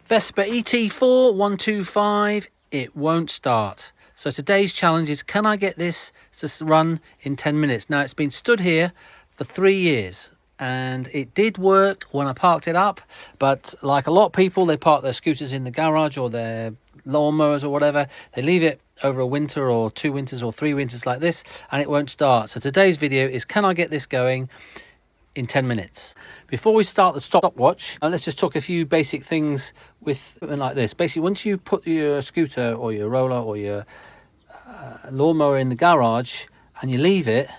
Vespa ET4 125, it won't start. So today's challenge is, can I get this to run in 10 minutes? Now, it's been stood here for 3 years and it did work when I parked it up, but like a lot of people, they park their scooters in the garage or their lawnmowers or whatever. They leave it over a winter or 2 winters or 3 winters like this and it won't start. So today's video is, can I get this going in 10 minutes? Before we start the stopwatch, let's just talk a few basic things with equipment like this. Basically, once you put your scooter or your roller or your lawnmower in the garage and you leave it,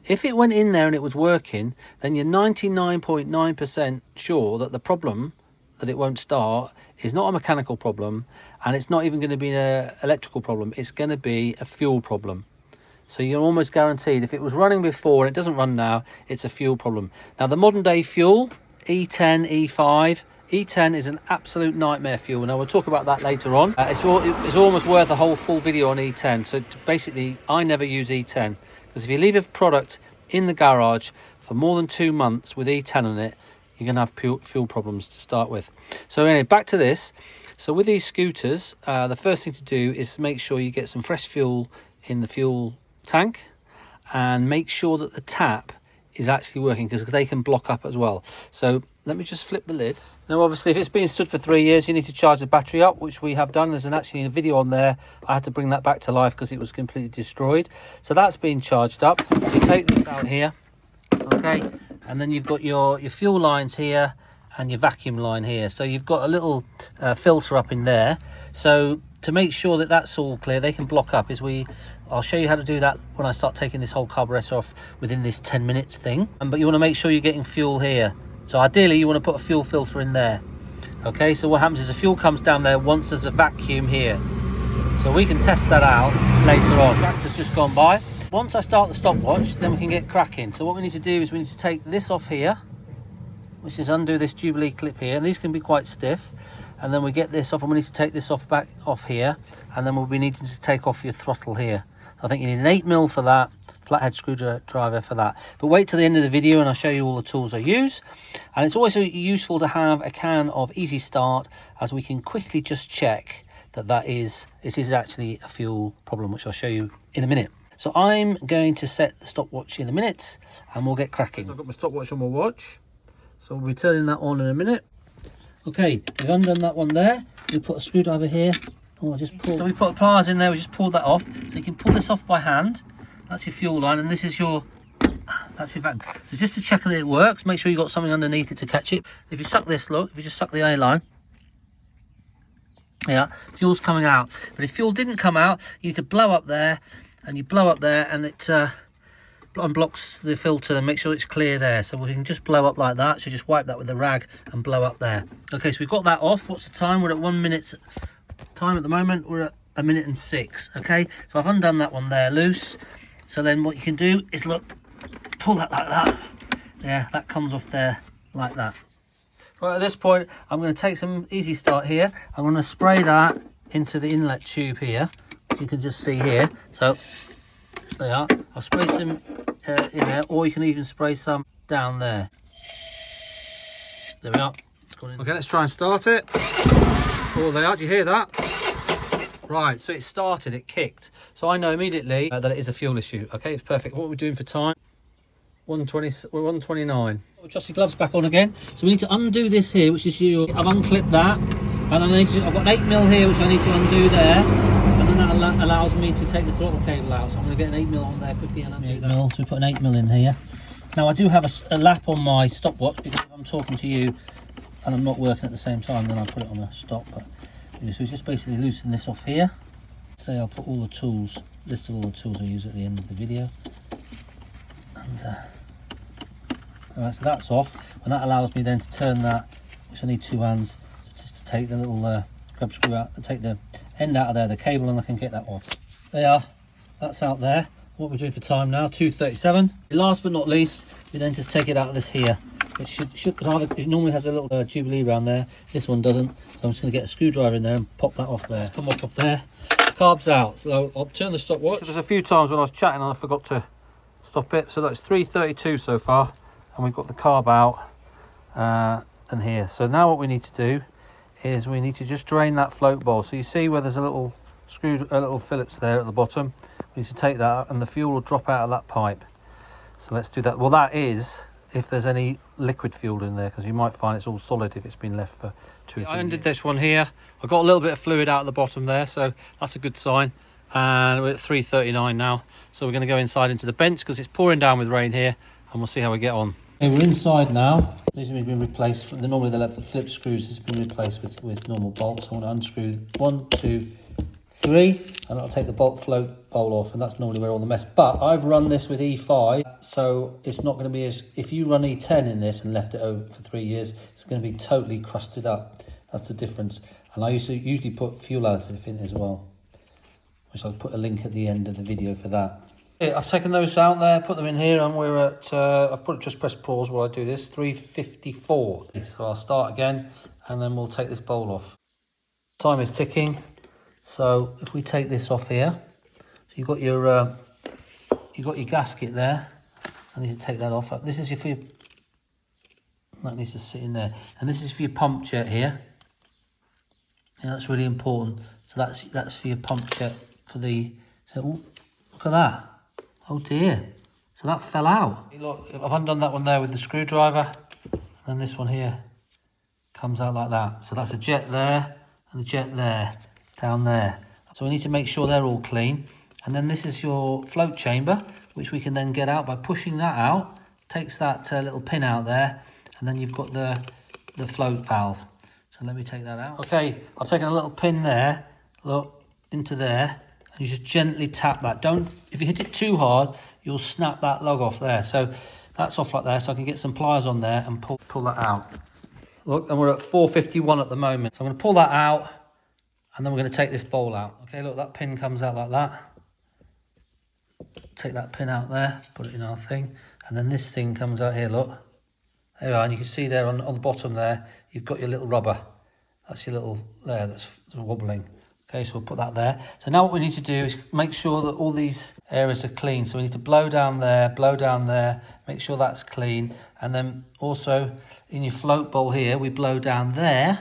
if it went in there and it was working, then you're 99.9% sure that the problem that it won't start is not a mechanical problem, and it's not even going to be an electrical problem. It's going to be a fuel problem. So you're almost guaranteed, if it was running before and it doesn't run now, it's a fuel problem. Now, the modern day fuel, E10, E5, E10 is an absolute nightmare fuel. Now, we'll talk about that later on. It's almost worth a whole full video on E10. So basically, I never use E10, because if you leave a product in the garage for more than 2 months with E10 on it, you're going to have fuel problems to start with. So anyway, back to this. So with these scooters, the first thing to do is make sure you get some fresh fuel in the fuel tank and make sure that the tap is actually working, because they can block up as well. So let me just flip the lid. Now, obviously, if it's been stood for 3 years, you need to charge the battery up, which we have done. There's actually a video on there. I had to bring that back to life because it was completely destroyed. So that's been charged up. So you take this out here, okay, and then you've got your fuel lines here and your vacuum line here. So you've got a little filter up in there. So to make sure that that's all clear, they can block up, I'll show you how to do that when I start taking this whole carburettor off within this 10 minutes thing. But you want to make sure you're getting fuel here. So ideally you want to put a fuel filter in there. Okay, so what happens is the fuel comes down there once there's a vacuum here. So we can test that out later on. Tractor's just gone by. Once I start the stopwatch, then we can get cracking. So what we need to do is we need to take this off here, which is undo this Jubilee clip here, and these can be quite stiff. And then we get this off, and we need to take this off here, and then we'll be needing to take off your throttle here. So I think you need an 8mm for that, flathead screwdriver for that. But wait till the end of the video and I'll show you all the tools I use. And it's also useful to have a can of Easy Start, as we can quickly just check that it is actually a fuel problem, which I'll show you in a minute. So I'm going to set the stopwatch in a minute and we'll get cracking. So I've got my stopwatch on my watch, so we'll be turning that on in a minute. Okay, we've undone that one there. We put a screwdriver here. Oh, so we put the pliers in there, we just pulled that off. So you can pull this off by hand. That's your fuel line, and this is that's your vacuum. So just to check that it works, make sure you've got something underneath it to catch it. If you suck this, look, if you just suck the A line, yeah, fuel's coming out. But if fuel didn't come out, you need to blow up there, and you blow up there, and it unblocks the filter, and make sure it's clear there. So we can just blow up like that. So just wipe that with a rag and blow up there. Okay, so we've got that off. What's the time? We're at 1 minute time at the moment. We're at 1 minute and 6. Okay, so I've undone that one there loose. So then what you can do is, look, pull that like that. Yeah, that comes off there like that. Right, at this point, I'm going to take some Easy Start here. I'm going to spray that into the inlet tube here, as you can just see here. So there, I'll spray some in there, or you can even spray some down there. There we are. Okay, let's try and start it. Oh, there, do you hear that? Right, so it started, it kicked. So I know immediately that it is a fuel issue. Okay, it's perfect. What are we doing for time? 1:20, we're 1:29. Adjust your gloves back on again. So we need to undo this here, which is I've unclipped that. And I've got an 8mm here, which I need to undo there. And then that allows me to take the throttle cable out. So I'm going to get an 8mm on there quickly and undo that. So we put an 8mm in here. Now I do have a lap on my stopwatch, because if I'm talking to you and I'm not working at the same time, then I'll put it on a stop. But so we just basically loosen this off here. Say I'll put all the tools, list of all the tools I use at the end of the video. And alright, so that's off, and that allows me then to turn that, which I need 2 hands, just to take the little grub screw out, to take the end out of there, the cable, and I can get that off. There you are, that's out there. What we're doing for time now, 2:37. Last but not least, we then just take it out of this here. It should because it normally has a little Jubilee around there. This one doesn't, so I'm just going to get a screwdriver in there and pop that off there. It's come off there. The carb's out, so I'll turn the stopwatch. So there's a few times when I was chatting and I forgot to stop it. So that's 3:32 so far, and we've got the carb out and here. So now what we need to do is we need to just drain that float bowl. So you see where there's a little little Phillips there at the bottom. We need to take that out and the fuel will drop out of that pipe. So let's do that. Well, that is if there's any liquid fuel in there, because you might find it's all solid if it's been left for 2 or 3 years. I undid this one here. I got a little bit of fluid out at the bottom there, so that's a good sign. And we're at 3:39 now, so we're going to go inside into the bench because it's pouring down with rain here, and we'll see how we get on. Okay, we're inside now. These have been replaced. Normally the flip screws has been replaced with normal bolts. I want to unscrew 1, 2, 3, and that'll take the float bowl off, and that's normally where all the mess. But I've run this with E5, so it's not going to be as, if you run E10 in this and left it over for 3 years, it's going to be totally crusted up. That's the difference. And I usually put fuel additive in as well, which I'll put a link at the end of the video for that. Yeah, I've taken those out there, put them in here, and we're at, just press pause while I do this, 3:54. So I'll start again, and then we'll take this bowl off. Time is ticking. So if we take this off here, so you've got your gasket there. So I need to take that off. This is for your, that needs to sit in there, and this is for your pump jet here. And that's really important. So that's for your pump jet for the. So ooh, look at that. Oh dear. So that fell out. Look, I've undone that one there with the screwdriver, and this one here comes out like that. So that's a jet there and a jet there. Down there. So we need to make sure they're all clean. And then this is your float chamber, which we can then get out by pushing that out. Takes that little pin out there, and then you've got the float valve. So let me take that out. Okay, I've taken a little pin there, look, into there, and you just gently tap that. If you hit it too hard, you'll snap that lug off there. So that's off like that, so I can get some pliers on there and pull that out. Look, and we're at 4:51 at the moment. So I'm going to pull that out, and then we're going to take this bowl out. Okay, look, that pin comes out like that. Take that pin out there, put it in our thing. And then this thing comes out here, look. There you are, and you can see there on the bottom there, you've got your little rubber. That's your little, there, that's wobbling. Okay, so we'll put that there. So now what we need to do is make sure that all these areas are clean. So we need to blow down there, make sure that's clean. And then also in your float bowl here, we blow down there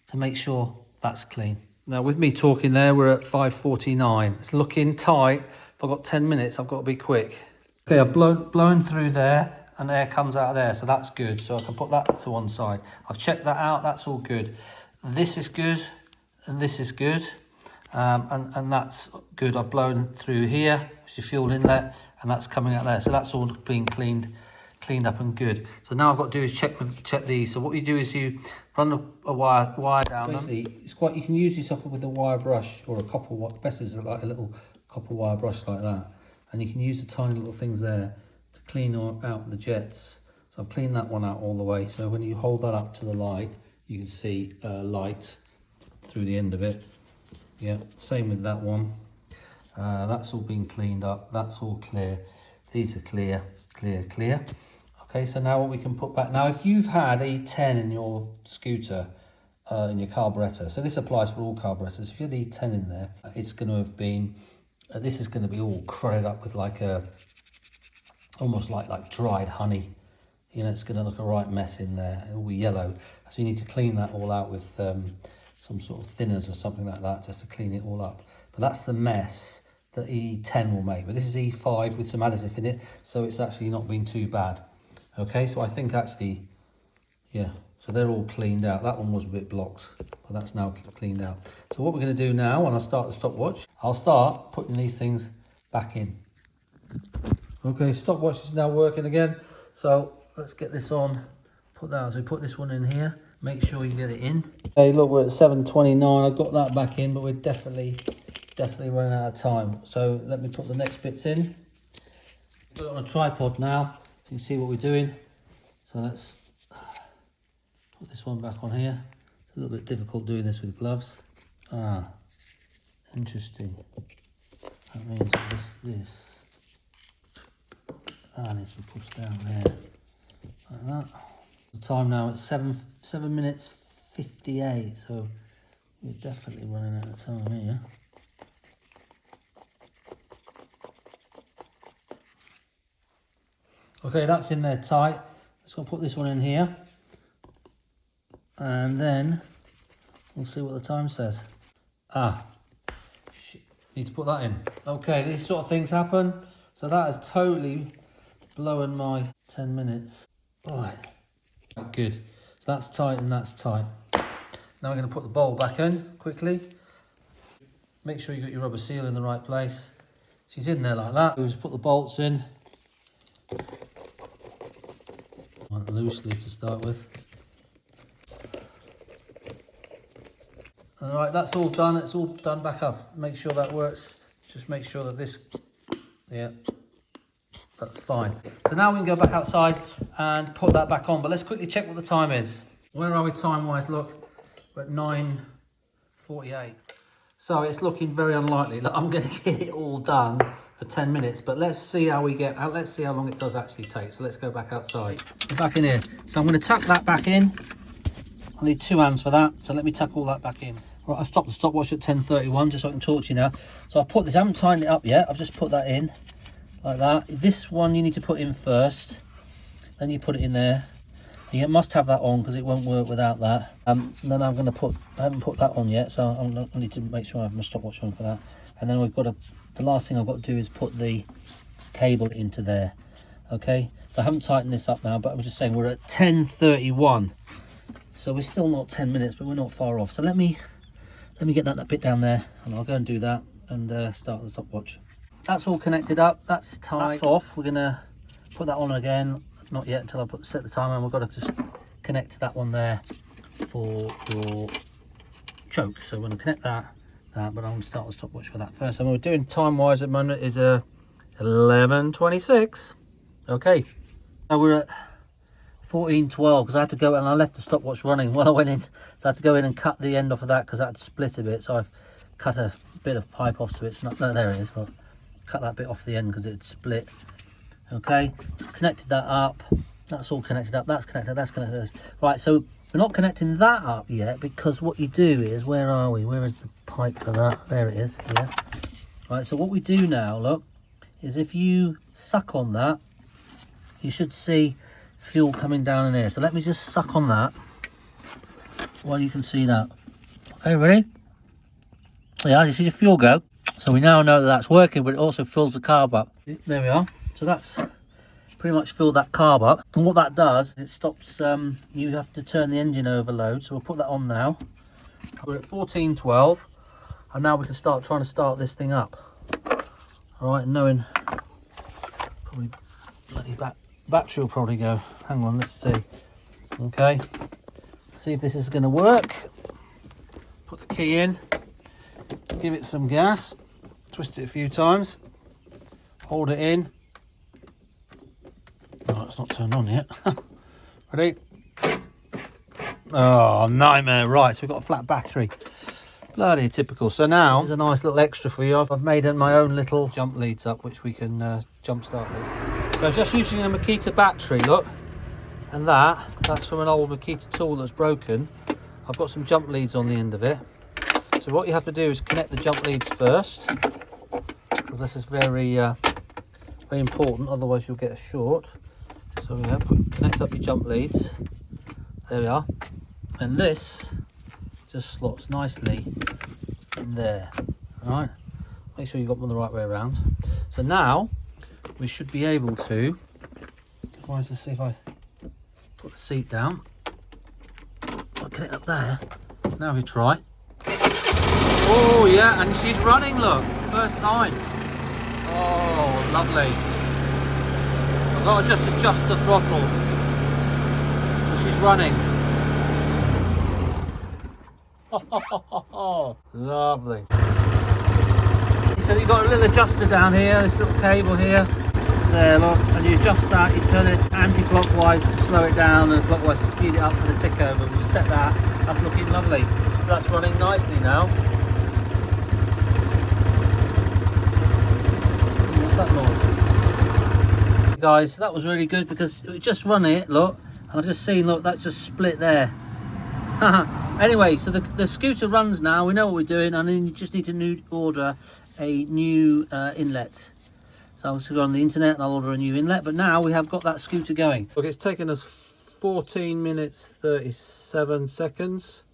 to make sure that's clean. Now with me talking there, we're at 5:49. It's looking tight. If I've got 10 minutes, I've got to be quick. Okay, I've blown through there and air comes out of there, so that's good. So I can put that to one side. I've checked that out, that's all good. This is good and this is good. And that's good. I've blown through here, which is your fuel inlet, and that's coming out there. So that's all being cleaned up and good. So now I've got to do is check these. So what you do is you run a wire down. Basically, it's quite. You can use this off with a wire brush or a copper wire. Best is like a little copper wire brush like that, and you can use the tiny little things there to clean out the jets. So I've cleaned that one out all the way. So when you hold that up to the light, you can see light through the end of it. Yeah, same with that one. That's all been cleaned up. That's all clear. These are clear. Okay, so now what we can put back. Now, if you've had E10 in your scooter, in your carburettor, so this applies for all carburettors. If you had E10 in there, it's going to have been, this is going to be all crowded up with like almost like dried honey. You know, it's going to look a right mess in there. It'll be yellow. So you need to clean that all out with some sort of thinners or something like that, just to clean it all up. But that's the mess that E10 will make. But this is E5 with some additive in it, so it's actually not been too bad. Okay, so I think actually, yeah, so they're all cleaned out. That one was a bit blocked, but that's now cleaned out. So what we're going to do now, when I start the stopwatch, I'll start putting these things back in. Okay, stopwatch is now working again. So let's get this on, put that on. So we put this one in here, make sure you get it in. Okay, look, we're at 7:29. I've got that back in, but we're definitely running out of time. So let me put the next bits in. Put it on a tripod now, so you can see what we're doing. So let's put this one back on here. It's a little bit difficult doing this with gloves. Ah, interesting. That means this needs to be pushed down there, like that. The time now it's 7 minutes 58, so we're definitely running out of time here. Okay, that's in there tight. Let's go put this one in here. And then We'll see what the time says. Ah, shit. Need to put that in. Okay, these sort of things happen. So that has totally blown my 10 minutes. All right, good. So that's tight and that's tight. Now we're going to put the bowl back in quickly. Make sure you got your rubber seal in the right place. She's in there like that. We just put the bolts in. Loosely to start with. All right, that's all done. It's all done back up. Make sure that works. Just make sure that this, yeah, that's fine. So now we can go back outside and put that back on. But let's quickly check what the time is. Where are we time-wise? Look, we're at 9:48. So it's looking very unlikely that I'm going to get it all done for 10 minutes, but let's see how we get out. Let's see how long it does actually take. So let's go back outside. We're back in here. So I'm going to tuck that back in. I need 2 hands for that. So let me tuck all that back in. Right, I stopped the stopwatch at 10:31 just so I can talk to you now. So I've put this, I haven't tightened it up yet. I've just put that in like that. This one you need to put in first. Then you put it in there. You must have that on because it won't work without that. Then I'm going to put, I haven't put that on yet, so I need to make sure I have my stopwatch on for that. And then we've got to, the last thing I've got to do is put the cable into there. Okay, so I haven't tightened this up now, but I'm just saying we're at 10:31. So we're still not 10 minutes, but we're not far off. So let me get that bit down there, and I'll go and do that and start the stopwatch. That's all connected up. That's tight. That's off. We're going to put that on again. Not yet until I set the timer, and we've got to just connect that one there for your choke. So we're going to connect that, but I'm going to start the stopwatch for that first. And we're doing time-wise at the moment is 11:26. Okay, now we're at 14:12 because I had to go and I left the stopwatch running while I went in, so I had to go in and cut the end off of that because that had split a bit. So I've cut a bit of pipe off, so it's not, no, there it is. I've cut that bit off the end because it split. Okay, connected that up. That's all connected up. That's connected. That's connected. Right, so we're not connecting that up yet because what you do is, where are we? Where is the pipe for that? There it is. Yeah. Right, so what we do now, look, is if you suck on that, you should see fuel coming down in here. So let me just suck on that while you can see that. Okay, ready? Yeah, you see the fuel go. So we now know that that's working, but it also fills the carb up. There we are. So that's pretty much filled that carb up. And what that does is it stops, you have to turn the engine overload. So we'll put that on now. We're at 14:12. And now we can start trying to start this thing up. All right, knowing probably bloody battery will probably go. Hang on, let's see. Okay, see if this is going to work. Put the key in, give it some gas, twist it a few times, hold it in. Oh, it's not turned on yet. Ready? Oh, nightmare. Right, so we've got a flat battery. Bloody typical. So now, this is a nice little extra for you. I've made my own little jump leads up, which we can jump start this. So just using a Makita battery, look. And that's from an old Makita tool that's broken. I've got some jump leads on the end of it. So what you have to do is connect the jump leads first, because this is very, very important, otherwise you'll get a short. So yeah, connect up your jump leads. There we are. And this just slots nicely in there. All right. Make sure you've got them the right way around. So now we should be able to. Let's see if I put the seat down. I'll get it up there. Now we try. Oh yeah, and she's running. Look, first time. Oh, lovely. I've got to just adjust the throttle. She's running. Lovely. So you've got a little adjuster down here, this little cable here. There, look, and you adjust that, you turn it anti-clockwise to slow it down and clockwise to speed it up for the tick over. We just set that, that's looking lovely. So that's running nicely now. What's that noise? Guys, that was really good because we just run it, look, and I've just seen, look, that just split there. Anyway, so the scooter runs now, we know what we're doing, and then you just need to order a new inlet. So I'll just go on the internet and I'll order a new inlet, but now we have got that scooter going. Look, it's taken us 14 minutes 37 seconds.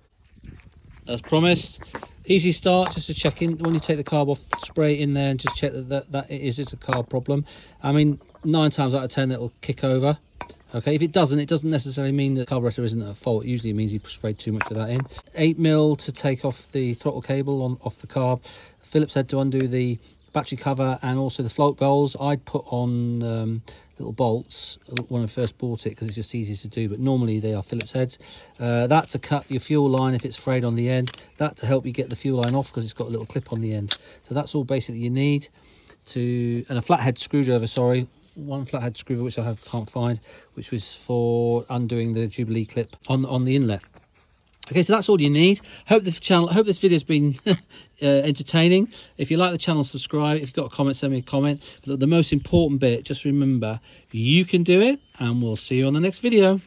as promised. Easy start, just to check in. When you take the carb off, spray it in there and just check that it is a carb problem. I mean, 9 times out of 10 it'll kick over. Okay, if it doesn't necessarily mean the carburettor isn't at fault. It usually means you sprayed too much of that in. 8mm to take off the throttle cable off the carb. Phillips head to undo the battery cover, and also the float bowls. I'd put on little bolts when I first bought it because it's just easy to do, but normally they are Phillips heads. That to cut your fuel line if it's frayed on the end. That to help you get the fuel line off because it's got a little clip on the end. So that's all basically you need. And a flathead screwdriver, sorry. One flathead screwdriver which I can't find, which was for undoing the Jubilee clip on the inlet. Okay, so that's all you need. Hope this video's been entertaining. If you like the channel, subscribe. If you've got a comment, send me a comment. But the most important bit, just remember, you can do it, and we'll see you on the next video.